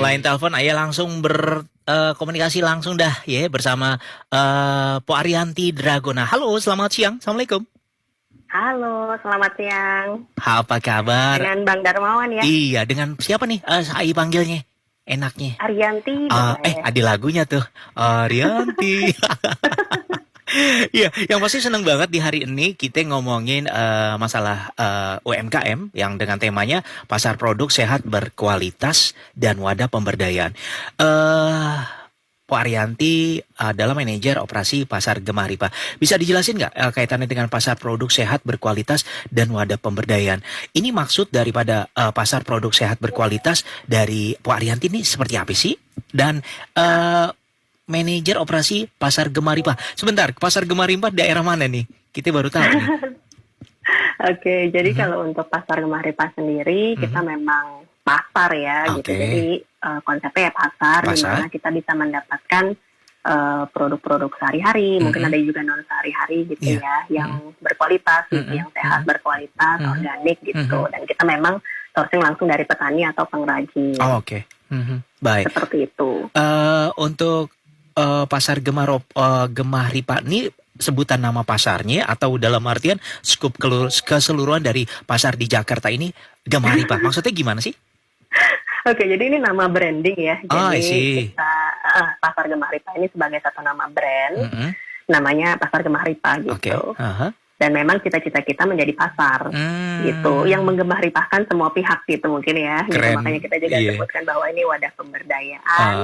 line telepon, ayah langsung berkomunikasi langsung dah ya bersama Po Arianti Dragona. Halo, selamat siang. Assalamualaikum. Halo, selamat siang. Apa kabar? Dengan Bang Darmawan ya. Iya, dengan siapa nih? Saya panggilnya. Enaknya. Arianti boleh. Ada lagunya tuh. Arianti. Iya, yang pasti seneng banget di hari ini kita ngomongin masalah UMKM yang dengan temanya pasar produk sehat berkualitas dan wadah pemberdayaan. Eh Po Arianti adalah manajer operasi pasar Gemari, Pak. Bisa dijelasin nggak kaitannya dengan pasar produk sehat berkualitas dan wadah pemberdayaan? Ini maksud daripada pasar produk sehat berkualitas dari Po Arianti ini seperti apa sih? Dan manajer operasi pasar Gemari, Pak. Sebentar, pasar Gemari, Pak, daerah mana nih? Kita baru tahu nih. Oke, jadi kalau untuk pasar Gemaripa sendiri kita memang pasar ya gitu. Oke. Jadi konsepnya ya pasar, di mana kita bisa mendapatkan produk-produk sehari-hari, mungkin ada juga non sehari-hari gitu ya, yang berkualitas, gitu, yang sehat, berkualitas, organik gitu. Dan kita memang sourcing langsung dari petani atau pengrajin. Oke. Baik. Seperti itu. Untuk pasar Gemaripa ini sebutan nama pasarnya atau dalam artian skup keseluruhan dari pasar di Jakarta ini Gemaripa. Maksudnya gimana sih? Oke, jadi ini nama branding ya. I Jadi see. kita Pasar Gemaripa ini sebagai satu nama brand, namanya Pasar Gemaripa gitu. Oke. Dan memang cita-cita kita menjadi pasar gitu, yang menggemaripakan semua pihak gitu mungkin ya. Gitu. Keren. Makanya kita juga Iya. sebutkan bahwa ini wadah pemberdayaan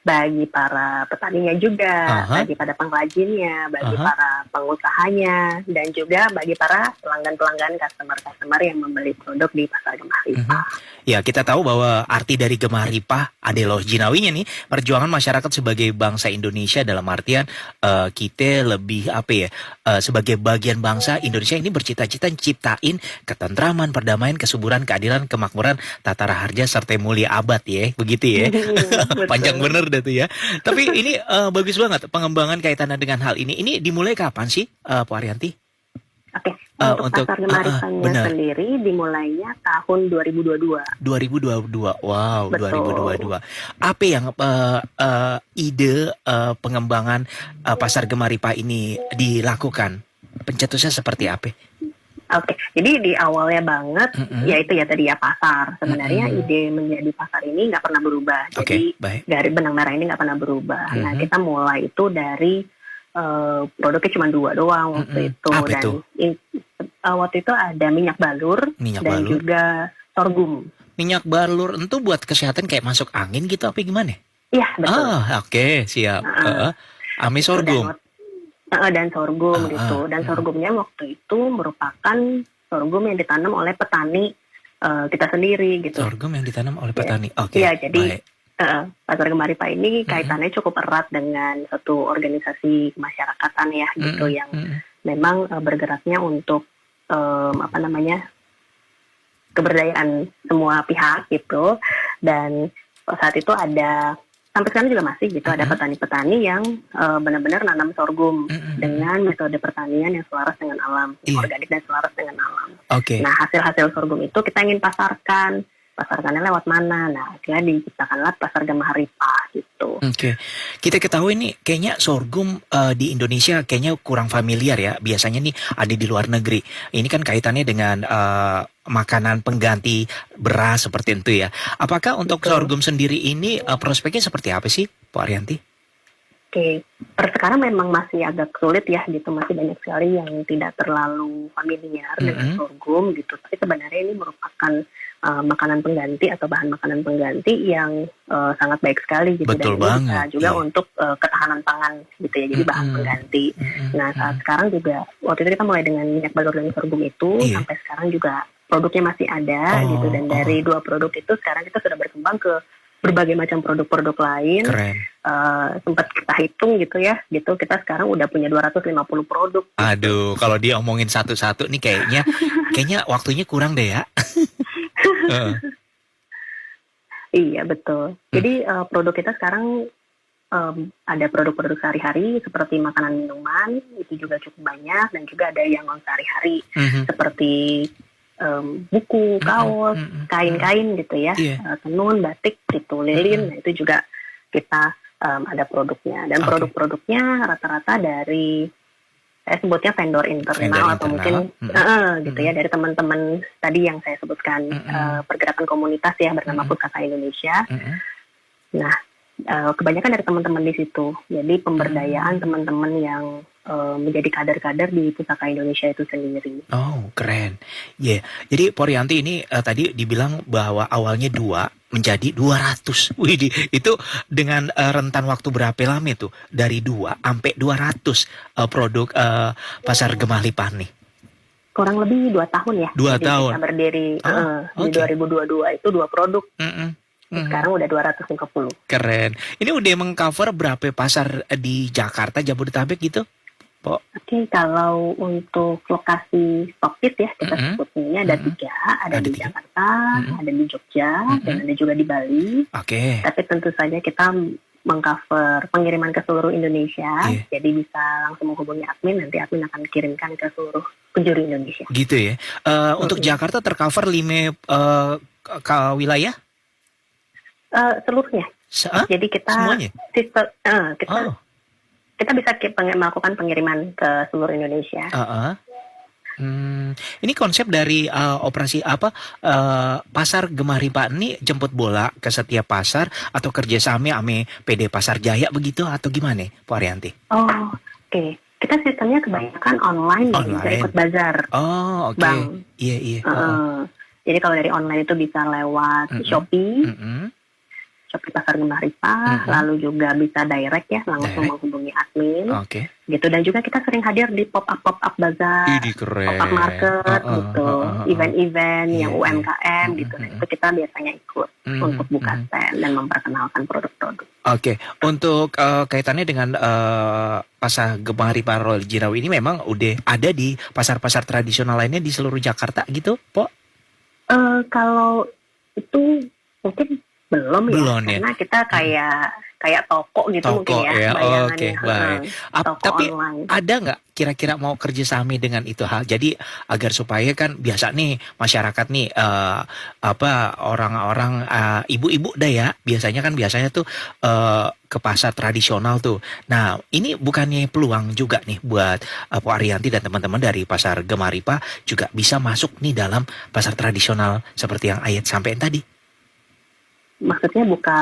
bagi para petaninya juga, bagi pada pengrajinnya, bagi para pengusahanya, dan juga bagi para pelanggan-pelanggan customer-customer yang membeli produk di Pasar Gemaripa. Ya, kita tahu bahwa arti dari Gemaripa adalah jinawinya nih, perjuangan masyarakat sebagai bangsa Indonesia dalam artian kita lebih sebagai bagian bangsa Indonesia ini bercita-cita ciptain ketentraman, perdamaian, kesuburan, keadilan, kemakmuran, tatara harja serta mulia abad ya, begitu ya. Panjang bener dah tuh ya. Tapi ini bagus banget pengembangan kaitannya dengan hal ini. Ini dimulai kapan sih, Po Arianti? Oke, untuk Pasar Gemaripanya sendiri dimulainya tahun 2022. 2022, wow, Betul. 2022. Apa yang ide pengembangan Pasar Gemaripa ini dilakukan? Pencetusnya seperti apa? Oke, jadi di awalnya banget, yaitu ya tadi ya pasar. Sebenarnya ide menjadi pasar ini nggak pernah berubah. Jadi dari benang merah ini nggak pernah berubah. Nah, kita mulai itu dari produknya cuma 2 doang waktu itu. Apa dan itu? Waktu itu ada minyak balur dan juga sorghum. Minyak balur itu buat kesehatan kayak masuk angin gitu apa gimana? Iya, betul. Oke, siap. Ame sorghum. Dan sorghum gitu. Dan sorghumnya waktu itu merupakan sorghum yang ditanam oleh petani kita sendiri gitu. Sorghum yang ditanam oleh petani. Oke. Iya, jadi Pasar Gemaripa ini kaitannya cukup erat dengan satu organisasi kemasyarakatan ya gitu yang memang bergeraknya untuk keberdayaan semua pihak gitu. Dan saat itu ada, sampai sekarang juga masih gitu, ada petani-petani yang benar-benar nanam sorghum dengan metode pertanian yang selaras dengan alam, organik dan selaras dengan alam. Nah, hasil-hasil sorghum itu kita ingin pasarkannya lewat mana? Nah, akhirnya diciptakanlah Pasar Gemaripa gitu. Oke. Kita ketahui nih kayaknya sorghum di Indonesia kayaknya kurang familiar ya. Biasanya nih ada di luar negeri. Ini kan kaitannya dengan makanan pengganti beras seperti itu ya. Apakah untuk sorghum sendiri ini prospeknya seperti apa sih, Po Arianti? Oke, per sekarang memang masih agak sulit ya gitu, masih banyak sekali yang tidak terlalu familiar dengan sorghum gitu. Tapi sebenarnya ini merupakan makanan pengganti atau bahan makanan pengganti yang sangat baik sekali gitu. Betul dan banget, bisa juga untuk ketahanan pangan gitu ya, jadi bahan pengganti. Nah, saat sekarang juga waktu itu kita mulai dengan minyak balur dan sorghum itu, sampai sekarang juga produknya masih ada gitu, dan dari 2 produk itu sekarang kita sudah berkembang ke berbagai macam produk-produk lain. Keren. Sempat kita hitung gitu ya, gitu kita sekarang udah punya 250 produk. Gitu. Aduh, kalau dia omongin satu-satu nih kayaknya waktunya kurang deh ya. Iya, betul. Jadi produk kita sekarang ada produk-produk sehari-hari seperti makanan minuman, itu juga cukup banyak, dan juga ada yang non sehari-hari seperti buku, Mm-mm, kaos, mm-mm, mm-mm. kain-kain gitu ya, Iya. tenun, batik, gitu, lilin, Mm-mm. nah itu juga kita ada produknya. Dan Oke. produk-produknya rata-rata dari saya sebutnya vendor Vendor internal atau mungkin internal. Mm-mm, gitu mm-mm, ya dari teman-teman tadi yang saya sebutkan mm-mm, pergerakan komunitas ya bernama mm-mm, Pusaka Indonesia. mm-mm, Nah, kebanyakan dari teman-teman di situ. Jadi pemberdayaan mm. teman-teman yang menjadi kader-kader di Pusaka Indonesia itu sendiri. Oh, keren. Iya. Jadi Porianti ini tadi dibilang bahwa awalnya 2 menjadi 200. Widih, itu dengan rentan waktu berapa lama itu? Dari 2 sampai 200 produk pasar Gemah Lipan nih. Kurang lebih 2 tahun ya. 2 Jadi kita tahun. berdiri Oh, di oke. 2022 itu 2 produk. Mm-mm, mhm. Sekarang udah 250. Keren. Ini udah mengcover berapa pasar di Jakarta, Jabodetabek gitu, Po? Oke, kalau untuk lokasi stokis ya kita Mm-mm, sebutnya ini ada mm-mm. 3, ada Ada di 3. Jakarta, Mm-mm, ada di Jogja, dan mm-mm. ada juga di Bali. Oke. Tapi tentu saja kita mengcover pengiriman ke seluruh Indonesia, Iya. jadi bisa langsung menghubungi admin, nanti admin akan kirimkan ke seluruh penjuru Indonesia. Gitu ya. Untuk Mm-mm. Jakarta tercover 5 wilayah? Seluruhnya. Ah? Jadi kita Semuanya? sistem kita Oh, kita bisa melakukan pengiriman ke seluruh Indonesia. heeh. Ini konsep dari operasi apa pasar Gemah Lipan ini jemput bola ke setiap pasar atau kerjasama ame PD Pasar Jaya begitu atau gimana, Bu Arianti? Oh, oke. Kita sistemnya kebanyakan online dan juga Online. ikut bazar, Oh, oke. Bang. Iya, iya. Heeh. Jadi kalau dari online itu bisa lewat Mm-mm. Shopee, Mm-mm. Shopee Pasar Gemah Lipa, Mm-mm. lalu juga bisa direct ya, langsung Direct. menghubungi admin, Oke. gitu. Dan juga kita sering hadir di pop-up bazar, Ini keren. pop-up market, Heeh, gitu, heeh, heeh. event-event Iya, yang iya. UMKM, gitu. Nah, Mm-mm. itu kita biasanya ikut Mhm, untuk buka mhm. stand dan memperkenalkan produk-produk. Oke, untuk kaitannya dengan pasar Gemah Lipan Royal Jirawi ini memang udah ada di pasar-pasar tradisional lainnya di seluruh Jakarta gitu, Po? Kalau itu mungkin belum ya, Belum ya? karena kita kayak toko gitu mungkin Toko ya ya, oke, bayangannya, baik. toko Tapi online. ada nggak kira-kira mau kerjasama dengan itu hal? Jadi agar supaya kan biasa nih masyarakat nih apa orang-orang ibu-ibu dah ya biasanya tuh ke pasar tradisional tuh. Nah ini bukannya peluang juga nih buat Po Arianti dan teman-teman dari pasar Gemah Lipa juga bisa masuk nih dalam pasar tradisional seperti yang Ayat sampaikan tadi. Maksudnya buka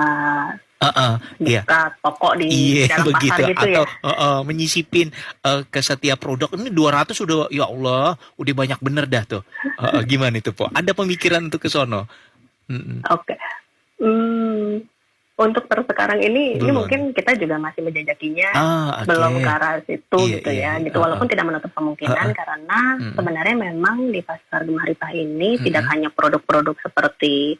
Iya. toko di Iya dalam begitu pasar gitu atau ya. menyisipin ke setiap produk ini 200 udah ya Allah udah banyak bener dah tuh. Gimana itu Po? Ada pemikiran untuk ke sono? Mm-mm. Oke. Untuk sekarang ini Belum. mungkin kita juga masih menjajakinya, Oke. belum ke arah situ Iya, gitu iya, ya, iya. gitu. Walaupun tidak menutup kemungkinan karena Mm-mm. sebenarnya memang di pasar Gemah Lipa ini Mm-mm. tidak hanya produk-produk seperti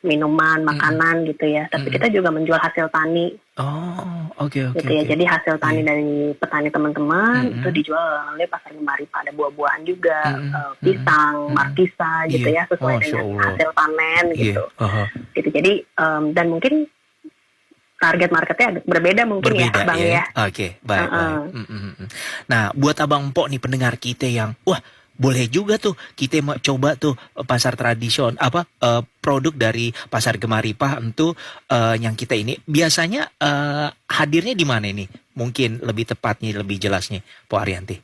minuman, makanan gitu ya, tapi kita juga menjual hasil tani Oh, oke gitu ya. Jadi hasil tani Iya. dari petani teman-teman itu dijual oleh pasar Gemah Lipa. Ada buah-buahan juga, pisang, markisa gitu Iya. ya, sesuai Masya dengan Allah. hasil panen gitu. Iya. Gitu. Jadi dan mungkin target marketnya agak berbeda mungkin Berbeda ya, Bang ya. ya. Oke, baik. Nah, buat Abang Pok nih pendengar kita yang wah boleh juga tuh kita mau coba tuh pasar tradisional produk dari pasar Gemah Lipa untuk yang kita ini biasanya hadirnya di mana ini? Mungkin lebih tepatnya lebih jelasnya Po Arianti.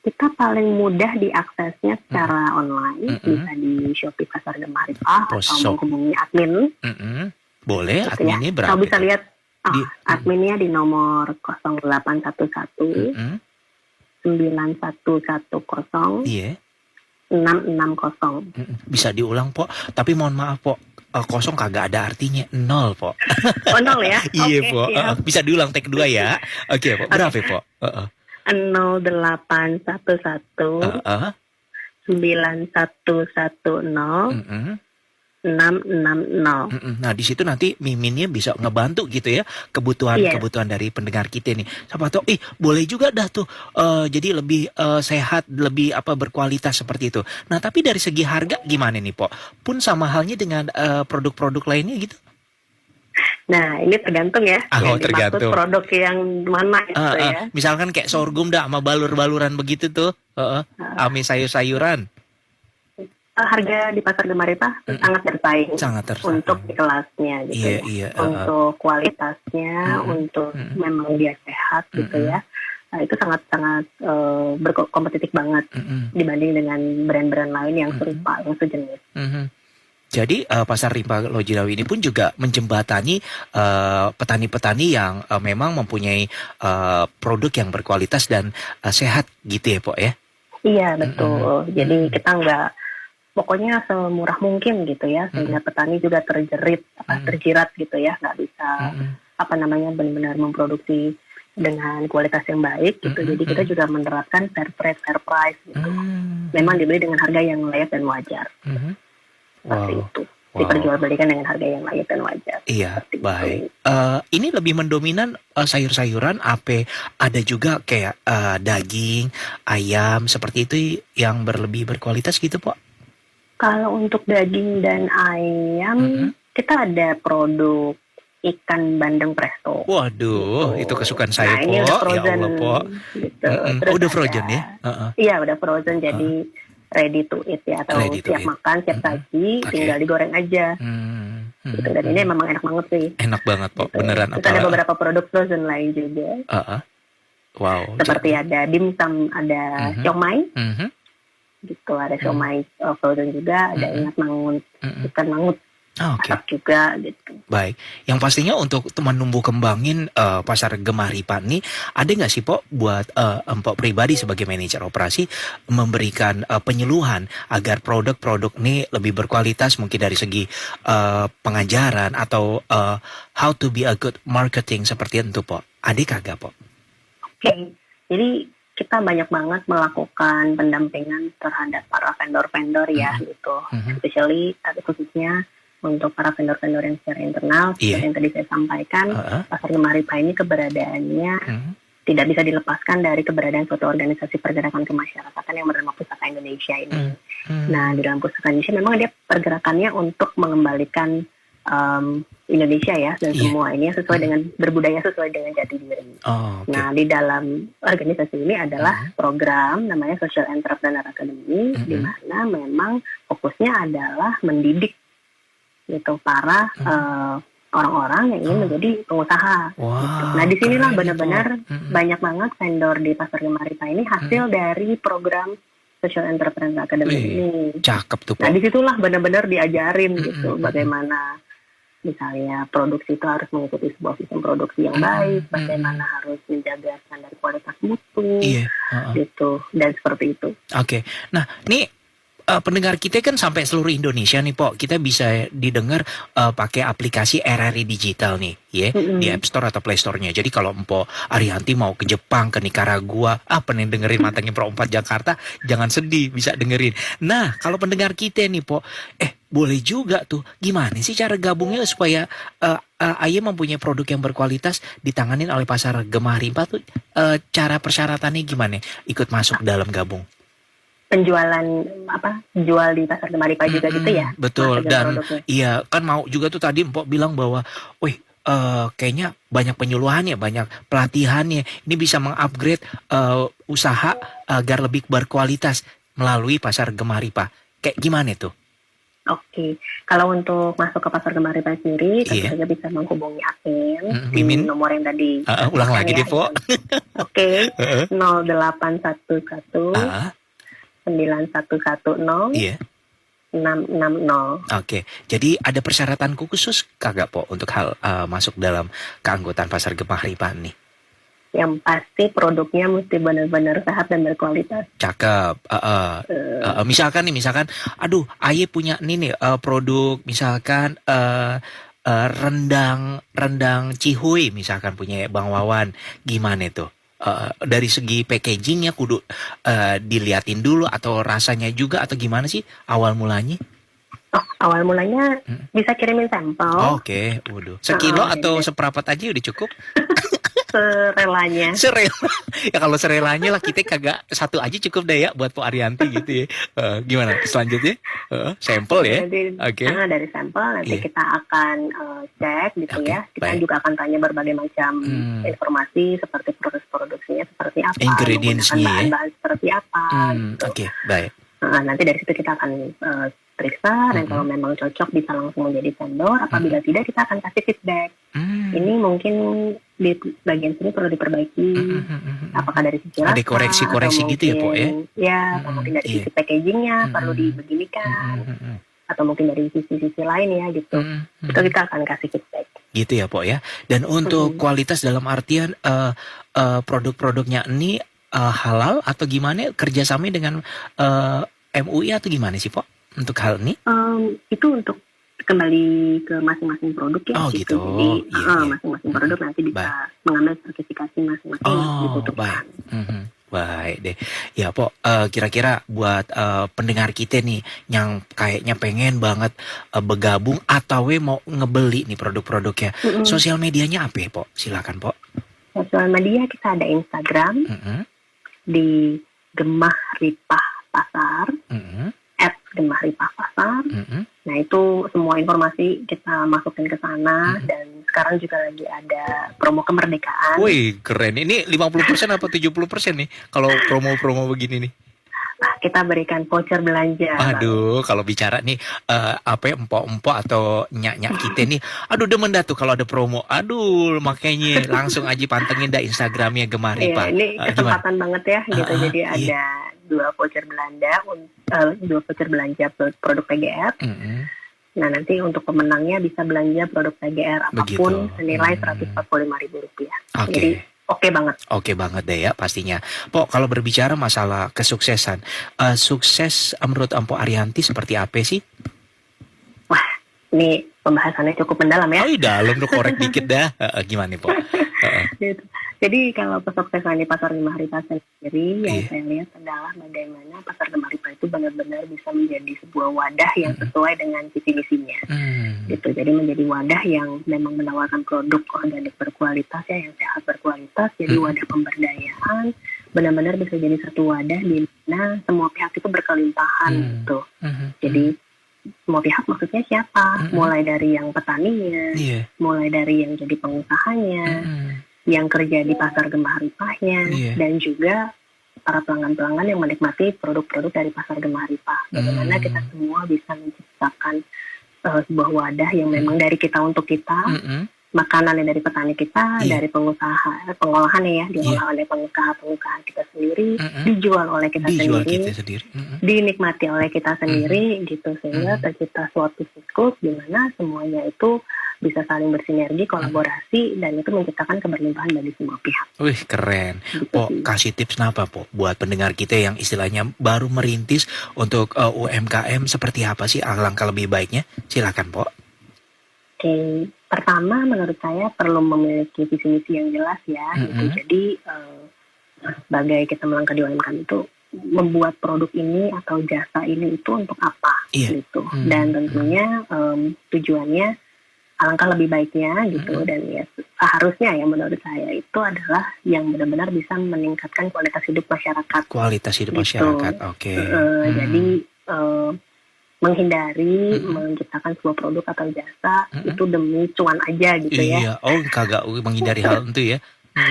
Kita paling mudah diaksesnya secara online, bisa di Shopee Pasar Gemah Lipa atau menghubungi admin. Boleh, gitu adminnya ya. berapa? Kau bisa lihat adminnya di nomor 0811 9110 Iya. 660. Bisa diulang, Po. Tapi mohon maaf, Po. Kosong kagak ada artinya. 0, Po. Oh, 0 ya? Iya, Oke, Po. Bisa diulang take 2 ya. Oke, Po. Berapa, Po? 0811 9110 660. Nah, di situ nanti Miminnya bisa ngebantu gitu ya kebutuhan dari pendengar kita nih. Siapa tahu, boleh juga dah tuh. Jadi lebih sehat, lebih berkualitas seperti itu. Nah, tapi dari segi harga gimana nih, Po? Pun sama halnya dengan produk-produk lainnya gitu. Nah, ini tergantung ya. Yang dimaksud produk yang mana gitu ya. Misalkan kayak sorghum dah sama balur-baluran begitu tuh. Ame sayur-sayuran. Harga di pasar Gemaripa sangat bersaing Sangat tersaing. untuk di kelasnya gitu Iya, ya. iya. Untuk kualitasnya, untuk memang dia sehat gitu ya. Nah, itu sangat-sangat berkompetitif banget dibanding dengan brand-brand lain yang serupa, yang sejenis. Jadi pasar Rimba Lojirawi ini pun juga menjembatani petani-petani yang memang mempunyai produk yang berkualitas dan sehat gitu ya, Pok ya? Iya, betul. Jadi kita nggak, pokoknya semurah mungkin gitu ya, sehingga petani juga terjerat gitu ya, nggak bisa benar-benar memproduksi dengan kualitas yang baik gitu. Jadi kita juga menerapkan fair trade, fair price gitu. Memang dibeli dengan harga yang layak dan wajar. Seperti itu. Diperjualbelikan dengan harga yang layak dan wajar. Iya, seperti baik. itu. Ini lebih mendominan sayur-sayuran, apa ada juga kayak daging, ayam seperti itu yang berkualitas gitu, Pak? Kalau untuk daging dan ayam, kita ada produk ikan bandeng presto. Waduh, itu kesukaan saya, Nah, ini udah Pok. Ya frozen, Allah, Pok. gitu. Oh, udah frozen ya? Iya, udah frozen, jadi ready to eat ya, atau Ready to siap eat. makan, siap saji, tinggal digoreng aja. Gitu. Dan ini memang enak banget sih. Enak banget, Pok. Gitu. Beneran. Terus ada beberapa produk frozen lain juga. Wow. Seperti ada dimsum, ada siomay. Gitu, ada siomay frozen juga, ada ikan mangut, masak juga gitu. Baik, yang pastinya untuk menumbuh kembangin pasar Gemaripa nih, ada nggak sih, Pok, buat Empok pribadi sebagai manajer operasi memberikan penyuluhan agar produk-produk ini lebih berkualitas, mungkin dari segi pengajaran atau how to be a good marketing seperti itu, Pok? Ada kagak, Pok? Oke, jadi kita banyak banget melakukan pendampingan terhadap para vendor-vendor ya gitu, especially khususnya untuk para vendor-vendor yang secara internal. Seperti yang tadi saya sampaikan, pasar Gemaripa ini keberadaannya tidak bisa dilepaskan dari keberadaan suatu organisasi pergerakan kemasyarakatan yang bernama Pustaka Indonesia ini. Nah, di dalam Pustaka Indonesia memang dia pergerakannya untuk mengembalikan Indonesia ya, dan semua ini sesuai dengan berbudaya sesuai dengan jati diri. Nah, di dalam organisasi ini adalah program namanya Social Entrepreneur Academy, di mana memang fokusnya adalah mendidik gitu para orang-orang yang ingin menjadi pengusaha. Gitu. Nah, disinilah benar-benar banyak banget vendor di pasar Gemaripa ini hasil dari program Social Entrepreneur Academy ini. Cakep tuh, Pak. Nah, disitulah benar-benar diajarin gitu bagaimana misalnya produksi itu harus mengikuti sebuah sistem produksi yang baik, bagaimana harus menjaga standar kualitas mutu, gitu, dan seperti itu. Oke, nah ini pendengar kita kan sampai seluruh Indonesia nih, Pok. Kita bisa didengar pakai aplikasi RRI Digital nih, ya, di App Store atau Play Store-nya. Jadi kalau Empok Arianti mau ke Jepang, ke Nicaragua, pengen dengerin Matangnya Pro 4 Jakarta, jangan sedih, bisa dengerin. Nah, kalau pendengar kita nih, Pok, boleh juga tuh. Gimana sih cara gabungnya supaya Aye mempunyai produk yang berkualitas ditanganin oleh pasar Gemaripa tuh? Cara persyaratannya gimana? Ikut masuk dalam gabung? Penjualan jual di pasar Gemaripa juga gitu ya? Betul, dan iya kan mau juga tuh tadi Mpok bilang bahwa, kayaknya banyak penyuluhannya, banyak pelatihannya. Ini bisa mengupgrade usaha agar lebih berkualitas melalui pasar Gemaripa. Kayak gimana tuh? Oke, kalau untuk masuk ke pasar Gemaripa sendiri, tentu saja bisa menghubungi admin di nomor yang tadi. Ulang lagi deh, Pok. Oke, 0811 9110 660. Oke, jadi ada persyaratan khusus kagak, Pok, untuk hal masuk dalam keanggotaan pasar Gemaripa nih? Yang pasti produknya mesti benar-benar sehat dan berkualitas. Cakep. Misalkan, aduh, Aye punya nih produk, misalkan rendang cihuy, misalkan punya Bang Wawan, gimana tuh? Dari segi packagingnya kudu diliatin dulu, atau rasanya juga, atau gimana sih awal mulanya? Awal mulanya bisa kirimin sampel. Oke, waduh. Sekilo atau seperapat aja udah cukup? Serelanya. Ya kalau serelanya lah, kita kagak satu aja cukup deh ya buat Pak Arianti gitu ya. Gimana selanjutnya? Sampel ya. Oke. Dari sampel nanti kita akan cek gitu ya. Kita juga akan tanya berbagai macam informasi seperti proses produksinya seperti apa, ingredients-nya, bahan-bahan seperti apa. Oke, baik. Nanti dari situ kita akan periksa, dan kalau memang cocok bisa langsung menjadi vendor. Apabila tidak, kita akan kasih feedback. Ini mungkin di bagian sini perlu diperbaiki. Apakah dari sisi rasa, Ada koreksi-koreksi atau gitu ya, Po, ya? ya, atau mungkin dari sisi packagingnya perlu dibeginikan, atau mungkin dari sisi-sisi lain ya gitu. Itu kita akan kasih feedback. Gitu ya, Po, ya. Dan untuk kualitas dalam artian produk-produknya ini halal atau gimana? Kerjasama dengan MUI atau gimana sih, Po? Untuk hal ini? Itu untuk kembali ke masing-masing produk ya. Oh gitu. Jadi Iya. masing-masing produk nanti bisa mengambil sertifikasi masing-masing dibutuhkan. Baik. Baik deh. Ya, Po, kira-kira buat pendengar kita nih yang kayaknya pengen banget bergabung atau mau ngebeli nih produk-produknya. Sosial medianya apa ya, Po? Silakan, Po. Sosial media kita ada Instagram di Gemah Ripah Pasar, @GemahRipahPasar. Nah, itu semua informasi kita masukin ke sana, dan sekarang juga lagi ada promo kemerdekaan. Wih, keren. Ini 50% apa 70% nih kalau promo-promo begini nih? Kita berikan voucher belanja. Aduh, kalau bicara nih apa ya, empok-empok atau nyak-nyak kita nih, aduh demen dah tuh kalau ada promo. Aduh, makanya langsung aja pantengin dah Instagramnya Gemah Ripah. Ini kesempatan banget ya gitu. Jadi ada dua voucher belanja produk PGR. Nah, nanti untuk pemenangnya bisa belanja produk PGR apapun senilai Rp145.000. Jadi oke banget. Oke banget deh ya pastinya. Po, kalau berbicara masalah kesuksesan, sukses menurut Empo Arianti seperti apa sih? Wah, ini pembahasannya cukup mendalam ya. Oh, dalam tuh, korek dikit dah. Gimana nih, Po? Gitu. Jadi kalau kesuksesan di pasar Gemah Ripah sendiri, yang saya lihat adalah bagaimana pasar Gemah Ripah itu benar-benar bisa menjadi sebuah wadah yang sesuai dengan visi misinya. Gitu. Jadi menjadi wadah yang memang menawarkan produk organik berkualitas ya, yang sehat berkualitas. Jadi wadah pemberdayaan, benar-benar bisa jadi satu wadah di mana semua pihak itu berkelimpahan gitu. Jadi semua pihak maksudnya siapa? Mulai dari yang petaninya, mulai dari yang jadi pengusahanya, yang kerja di pasar Gemah Ripahnya, dan juga para pelanggan-pelanggan yang menikmati produk-produk dari pasar Gemah Ripah. Bagaimana kita semua bisa menciptakan sebuah wadah yang memang dari kita untuk kita, makanan yang dari petani kita, dari pengusaha, pengolahannya ya, diolah oleh pengusaha kita sendiri, dijual oleh kita sendiri, dinikmati oleh kita sendiri, gitu, sehingga tercipta suatu siklus di mana semuanya itu bisa saling bersinergi, kolaborasi, dan itu menciptakan keberlimpahan bagi semua pihak. Wih, keren. Gitu, Po, kasih tips apa, Po, buat pendengar kita yang istilahnya baru merintis untuk UMKM, seperti apa sih alangkah lebih baiknya? Silakan, Po. Oke, pertama menurut saya perlu memiliki visi misi yang jelas ya. Gitu. Jadi sebagai kita melangkah di UMKM itu membuat produk ini atau jasa ini itu untuk apa, gitu. Dan tentunya tujuannya alangkah lebih baiknya gitu, dan ya seharusnya ya menurut saya itu adalah yang benar-benar bisa meningkatkan kualitas hidup masyarakat. Kualitas hidup gitu. masyarakat, oke. Jadi menghindari menciptakan sebuah produk atau jasa itu demi cuan aja gitu ya. Iya, oh kagak menghindari hal itu ya.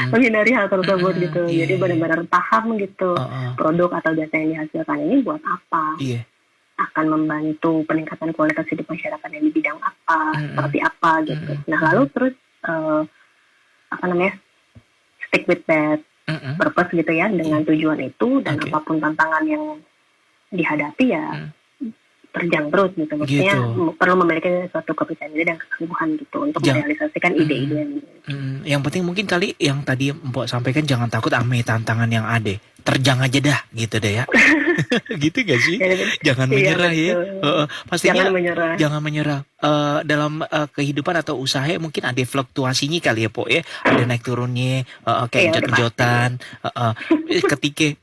Menghindari hal tersebut gitu. Jadi benar-benar paham gitu produk atau jasa yang dihasilkan ini buat apa. Akan membantu peningkatan kualitas hidup masyarakat yang di bidang apa, seperti apa gitu. Nah, lalu terus stick with that purpose gitu ya, dengan tujuan itu, dan apapun tantangan yang dihadapi ya terjang terus gitu. Maksudnya perlu memiliki suatu kepercayaan diri dan kesungguhan gitu untuk merealisasikan ide-ide yang yang penting mungkin kali yang tadi Mbok sampaikan, jangan takut ame tantangan yang ada. Terjang aja dah gitu deh ya. Gitu gak sih? Jangan menyerah ya. Pastinya jangan menyerah. Dalam kehidupan atau usaha mungkin ada fluktuasinya kali ya, Po ya. Ada naik turunnya, kayak jot-jotan. Ketika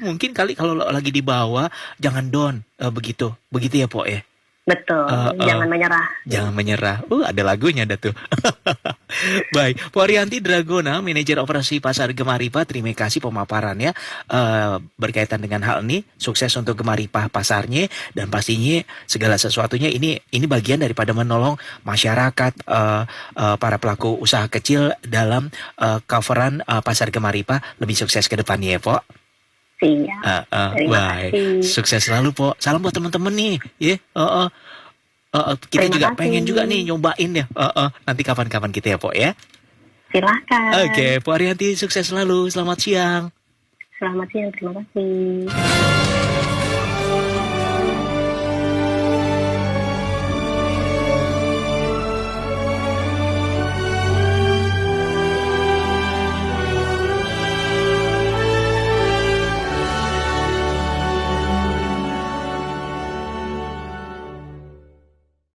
mungkin kali kalau lagi di bawah jangan down, begitu ya, Po ya. Betul, jangan menyerah. Jangan menyerah. Ada lagunya ada tuh. Baik, Po Arianti Dragona, Manajer Operasi Pasar Gemah Ripah, terima kasih pemaparannya berkaitan dengan hal ini. Sukses untuk Gemah Ripah pasarnya, dan pastinya segala sesuatunya ini bagian daripada menolong masyarakat, para pelaku usaha kecil dalam coveran pasar Gemah Ripah lebih sukses ke depannya ya, Po. Siap. Terima Baik. kasih. Sukses selalu, Po. Salam buat teman-teman nih, ya. Kita Terima juga kasih. pengen juga nih nyobain ya. Nanti kapan-kapan kita ya, Po ya. Silahkan. Oke, Po Arianti sukses selalu. Selamat siang. Selamat siang, terima kasih.